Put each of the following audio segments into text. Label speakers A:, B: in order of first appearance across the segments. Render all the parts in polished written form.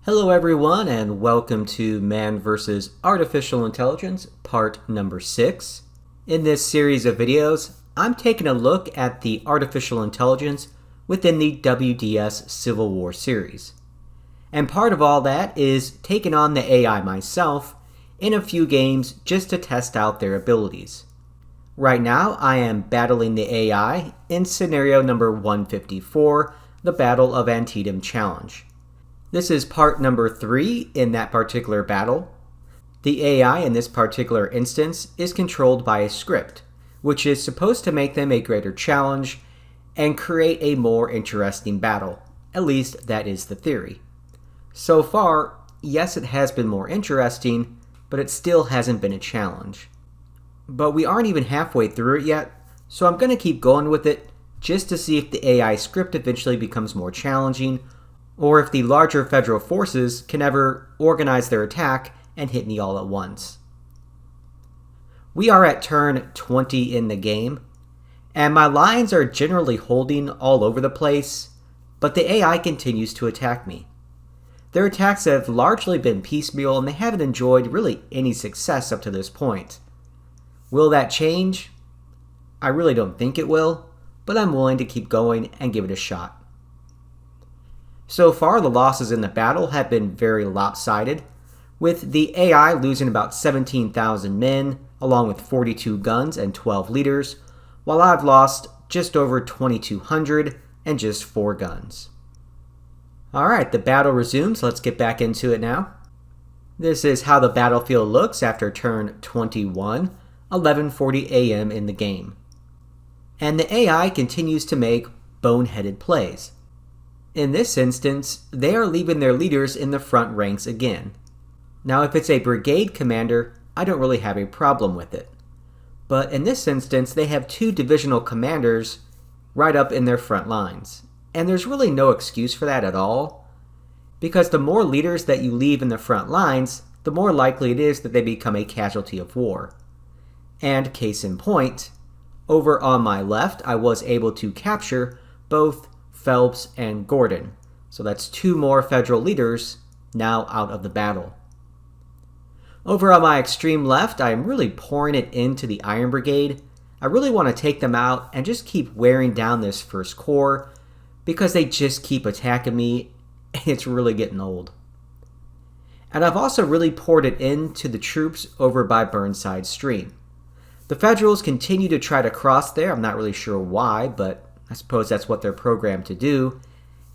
A: Hello everyone and welcome to Man vs. Artificial Intelligence, part number 6. In this series of videos, I'm taking a look at the artificial intelligence within the WDS Civil War series. And part of all that is taking on the AI myself in a few games just to test out their abilities. Right now, I am battling the AI in scenario number 154, the Battle of Antietam Challenge. This is part number 3 in that particular battle. The AI in this particular instance is controlled by a script, which is supposed to make them a greater challenge and create a more interesting battle. At least that is the theory. So far, yes, it has been more interesting, but it still hasn't been a challenge. But we aren't even halfway through it yet, so I'm going to keep going with it just to see if the AI script eventually becomes more challenging, or if the larger federal forces can ever organize their attack and hit me all at once. We are at turn 20 in the game, and my lines are generally holding all over the place, but the AI continues to attack me. Their attacks have largely been piecemeal and they haven't enjoyed really any success up to this point. Will that change? I really don't think it will, but I'm willing to keep going and give it a shot. So far, the losses in the battle have been very lopsided, with the AI losing about 17,000 men, along with 42 guns and 12 leaders, while I've lost just over 2,200 and just 4 guns. Alright, the battle resumes. Let's get back into it now. This is how the battlefield looks after turn 21, 11:40 a.m. in the game. And the AI continues to make boneheaded plays. In this instance, they are leaving their leaders in the front ranks again. Now, if it's a brigade commander, I don't really have a problem with it. But in this instance, they have 2 divisional commanders right up in their front lines. And there's really no excuse for that at all, because the more leaders that you leave in the front lines, the more likely it is that they become a casualty of war. And case in point, over on my left, I was able to capture both Phelps and Gordon. So that's 2 more federal leaders now out of the battle. Over on my extreme left, I'm really pouring it into the Iron Brigade. I really want to take them out and just keep wearing down this First Corps because they just keep attacking me and it's really getting old. And I've also really poured it into the troops over by Burnside Stream. The Federals continue to try to cross there. I'm not really sure why, but I suppose that's what they're programmed to do,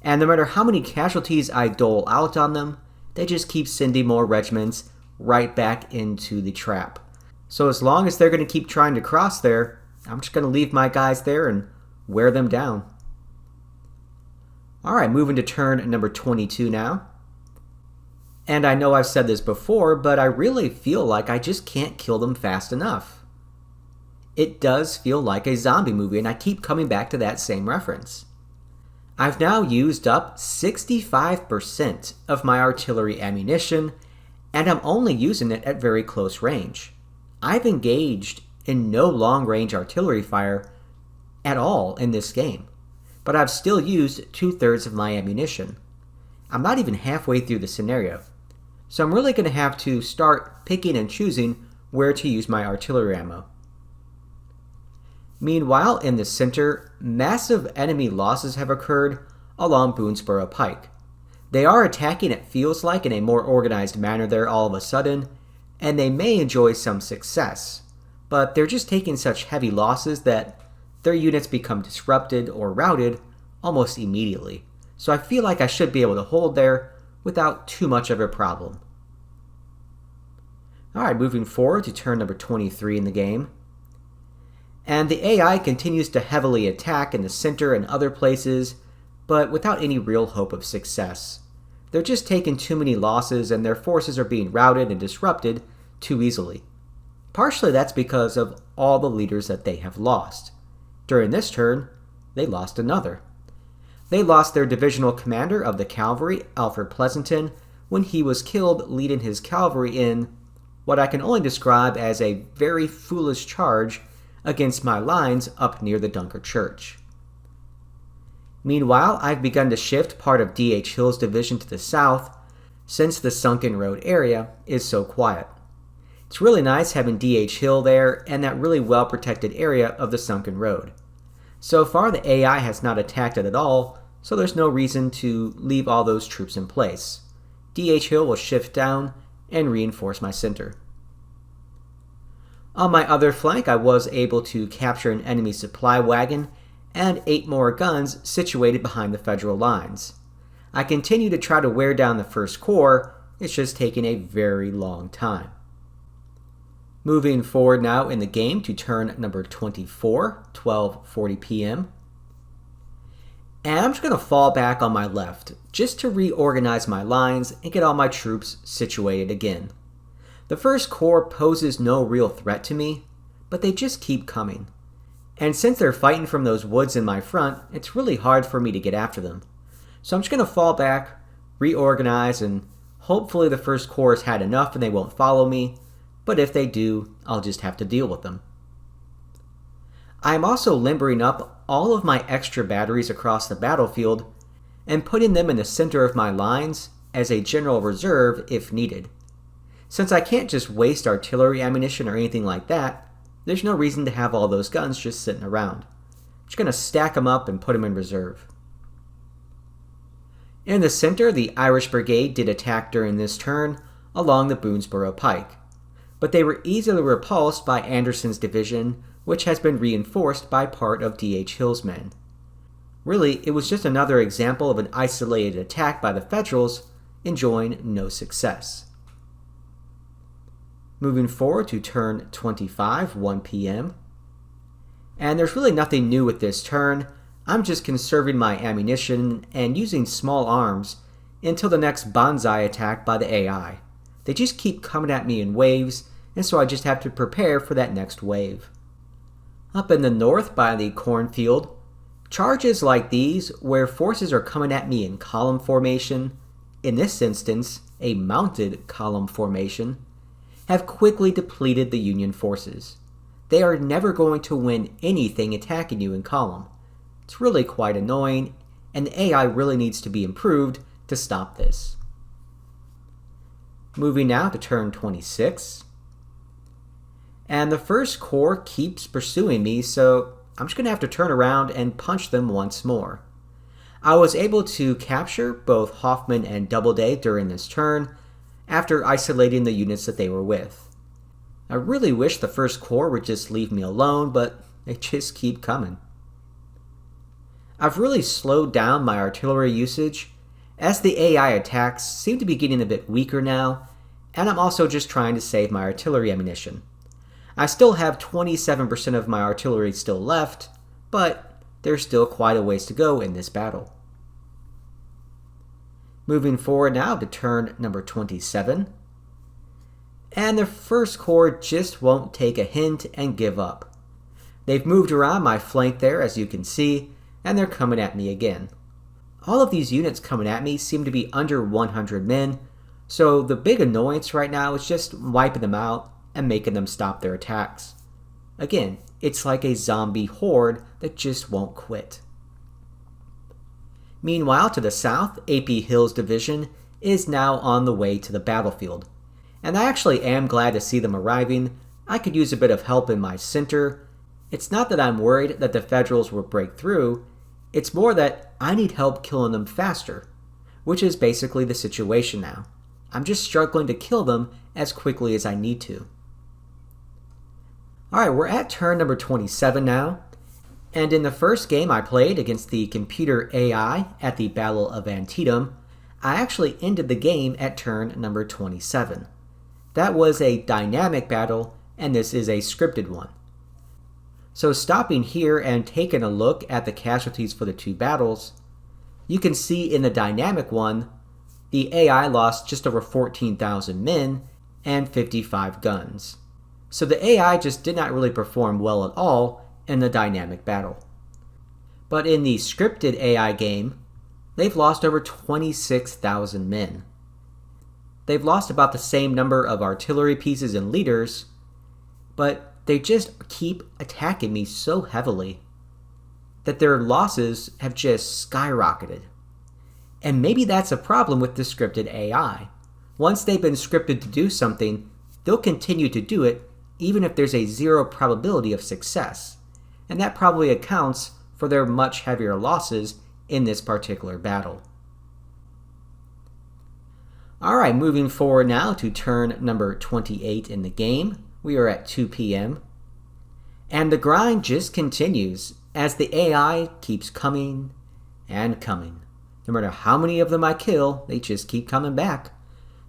A: and no matter how many casualties I dole out on them, they just keep sending more regiments right back into the trap. So as long as they're going to keep trying to cross there, I'm just going to leave my guys there and wear them down. Alright, moving to turn number 22 now. And I know I've said this before, but I really feel like I just can't kill them fast enough. It does feel like a zombie movie, and I keep coming back to that same reference. I've now used up 65% of my artillery ammunition, and I'm only using it at very close range. I've engaged in no long-range artillery fire at all in this game, but I've still used 2/3 of my ammunition. I'm not even halfway through the scenario, so I'm really going to have to start picking and choosing where to use my artillery ammo. Meanwhile, in the center, massive enemy losses have occurred along Boonesboro Pike. They are attacking, it feels like, in a more organized manner there all of a sudden, and they may enjoy some success, but they're just taking such heavy losses that their units become disrupted or routed almost immediately. So I feel like I should be able to hold there without too much of a problem. Alright, moving forward to turn number 23 in the game. And the AI continues to heavily attack in the center and other places, but without any real hope of success. They're just taking too many losses and their forces are being routed and disrupted too easily. Partially that's because of all the leaders that they have lost. During this turn, they lost another. They lost their divisional commander of the cavalry, Alfred Pleasanton, when he was killed leading his cavalry in what I can only describe as a very foolish charge against my lines up near the Dunker Church. Meanwhile, I've begun to shift part of D.H. Hill's division to the south, since the sunken road area is so quiet. It's really nice having DH Hill there and that really well protected area of the sunken road. So far the AI has not attacked it at all, so there's no reason to leave all those troops in place. DH Hill will shift down and reinforce my center. On my other flank, I was able to capture an enemy supply wagon and 8 more guns situated behind the Federal lines. I continue to try to wear down the 1st Corps, it's just taking a very long time. Moving forward now in the game to turn number 24, 12:40 p.m. And I'm just going to fall back on my left, just to reorganize my lines and get all my troops situated again. The 1st Corps poses no real threat to me, but they just keep coming. And since they're fighting from those woods in my front, it's really hard for me to get after them. So I'm just going to fall back, reorganize, and hopefully the 1st Corps has had enough and they won't follow me, but if they do, I'll just have to deal with them. I'm also limbering up all of my extra batteries across the battlefield and putting them in the center of my lines as a general reserve if needed. Since I can't just waste artillery ammunition or anything like that, there's no reason to have all those guns just sitting around. I'm just going to stack them up and put them in reserve. In the center, the Irish Brigade did attack during this turn along the Boonesboro Pike, but they were easily repulsed by Anderson's division, which has been reinforced by part of D.H. Hill's men. Really, it was just another example of an isolated attack by the Federals, enjoying no success. Moving forward to turn 25, 1 p.m. And there's really nothing new with this turn. I'm just conserving my ammunition and using small arms until the next banzai attack by the AI. They just keep coming at me in waves, and so I just have to prepare for that next wave. Up in the north by the cornfield, charges like these, where forces are coming at me in column formation, in this instance, a mounted column formation, have quickly depleted the Union forces. They are never going to win anything attacking you in column. It's really quite annoying, and the AI really needs to be improved to stop this. Moving now to turn 26. And the 1st Corps keeps pursuing me, so I'm just going to have to turn around and punch them once more. I was able to capture both Hoffman and Doubleday during this turn, after isolating the units that they were with. I really wish the 1st Corps would just leave me alone, but they just keep coming. I've really slowed down my artillery usage, as the AI attacks seem to be getting a bit weaker now, and I'm also just trying to save my artillery ammunition. I still have 27% of my artillery still left, but there's still quite a ways to go in this battle. Moving forward now to turn number 27. And the 1st Corps just won't take a hint and give up. They've moved around my flank there, as you can see, and they're coming at me again. All of these units coming at me seem to be under 100 men, so the big annoyance right now is just wiping them out and making them stop their attacks. Again, it's like a zombie horde that just won't quit. Meanwhile, to the south, A.P. Hill's division is now on the way to the battlefield. And I actually am glad to see them arriving. I could use a bit of help in my center. It's not that I'm worried that the Federals will break through, it's more that I need help killing them faster, which is basically the situation now. I'm just struggling to kill them as quickly as I need to. Alright, we're at turn number 27 now. And in the first game I played against the computer AI at the Battle of Antietam, I actually ended the game at turn number 27. That was a dynamic battle, and this is a scripted one. So stopping here and taking a look at the casualties for the two battles, you can see in the dynamic one, the AI lost just over 14,000 men and 55 guns. So the AI just did not really perform well at all in the dynamic battle. But in the scripted AI game, they've lost over 26,000 men. They've lost about the same number of artillery pieces and leaders, but they just keep attacking me so heavily that their losses have just skyrocketed. And maybe that's a problem with the scripted AI. Once they've been scripted to do something, they'll continue to do it even if there's a 0 probability of success. And that probably accounts for their much heavier losses in this particular battle. Alright, moving forward now to turn number 28 in the game. We are at 2 p.m. And the grind just continues as the AI keeps coming and coming. No matter how many of them I kill, they just keep coming back.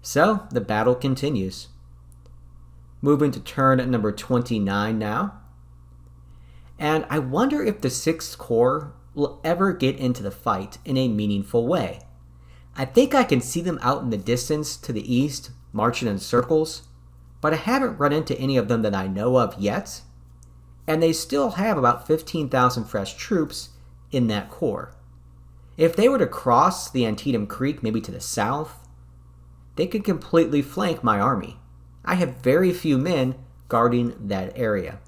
A: So the battle continues. Moving to turn number 29 now. And I wonder if the 6th Corps will ever get into the fight in a meaningful way. I think I can see them out in the distance to the east, marching in circles, but I haven't run into any of them that I know of yet, and they still have about 15,000 fresh troops in that corps. If they were to cross the Antietam Creek, maybe to the south, they could completely flank my army. I have very few men guarding that area.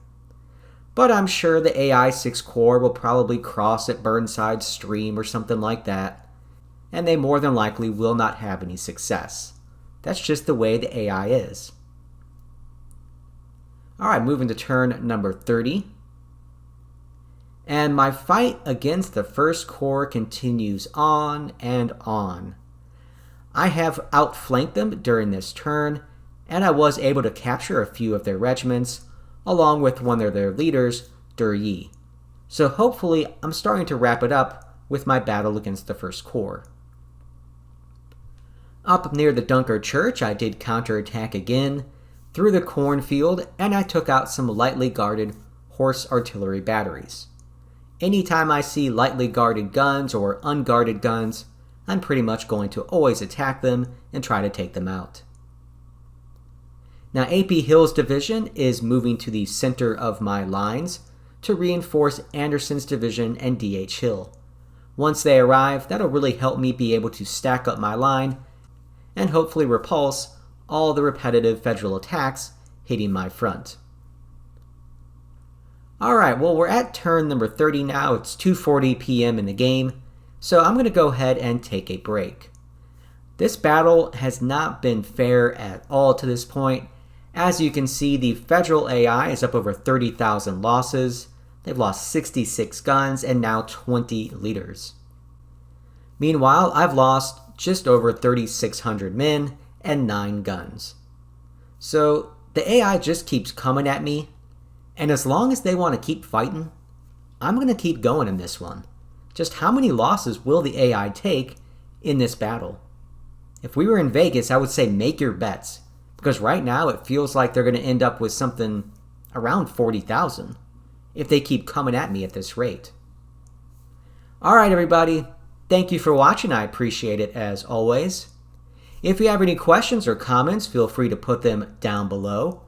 A: But I'm sure the AI 6th Corps will probably cross at Burnside Stream or something like that, and they more than likely will not have any success. That's just the way the AI is. Alright, moving to turn number 30. And my fight against the 1st Corps continues on and on. I have outflanked them during this turn, and I was able to capture a few of their regiments, along with one of their leaders, Duryi. So hopefully I'm starting to wrap it up with my battle against the 1st Corps. Up near the Dunker Church, I did counterattack again through the cornfield, and I took out some lightly guarded horse artillery batteries. Anytime I see lightly guarded guns or unguarded guns, I'm pretty much going to always attack them and try to take them out. Now AP Hill's division is moving to the center of my lines to reinforce Anderson's division and D.H. Hill. Once they arrive, that'll really help me be able to stack up my line and hopefully repulse all the repetitive Federal attacks hitting my front. Alright, well we're at turn number 30 now. It's 2:40 p.m. in the game, so I'm going to go ahead and take a break. This battle has not been fair at all to this point. As you can see, the Federal AI is up over 30,000 losses. They've lost 66 guns and now 20 leaders. Meanwhile, I've lost just over 3,600 men and 9 guns. So the AI just keeps coming at me, and as long as they want to keep fighting, I'm going to keep going in this one. Just how many losses will the AI take in this battle? If we were in Vegas, I would say make your bets, because right now it feels like they're going to end up with something around 40,000 if they keep coming at me at this rate. Alright everybody, thank you for watching. I appreciate it as always. If you have any questions or comments, feel free to put them down below.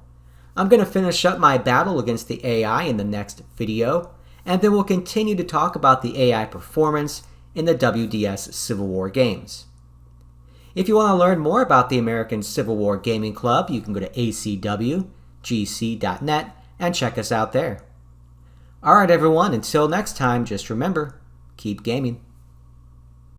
A: I'm going to finish up my battle against the AI in the next video, and then we'll continue to talk about the AI performance in the WDS Civil War games. If you want to learn more about the American Civil War Gaming Club, you can go to acwgc.net and check us out there. Alright everyone, until next time, just remember, keep gaming.